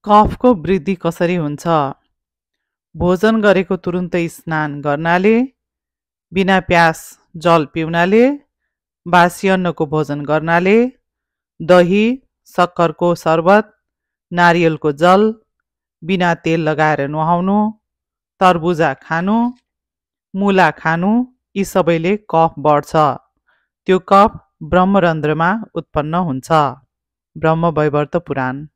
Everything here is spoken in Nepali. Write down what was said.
कफको वृद्धि कसरी हुन्छ? भोजन गरेको तुरुन्तै स्नान गर्नाले, बिना प्यास जल पिउनाले, बासी अन्नको भोजन गर्नाले, दही, सक्खरको शरबत, नारियलको जल, बिना तेल लगाएर नुहाउनु, तरबुजा खानु, मुला खानु, यी सबैले कफ बढ्छ। त्यो कफ ब्रह्मरन्ध्रमा उत्पन्न हुन्छ। ब्रह्मवैवर्त पुराण।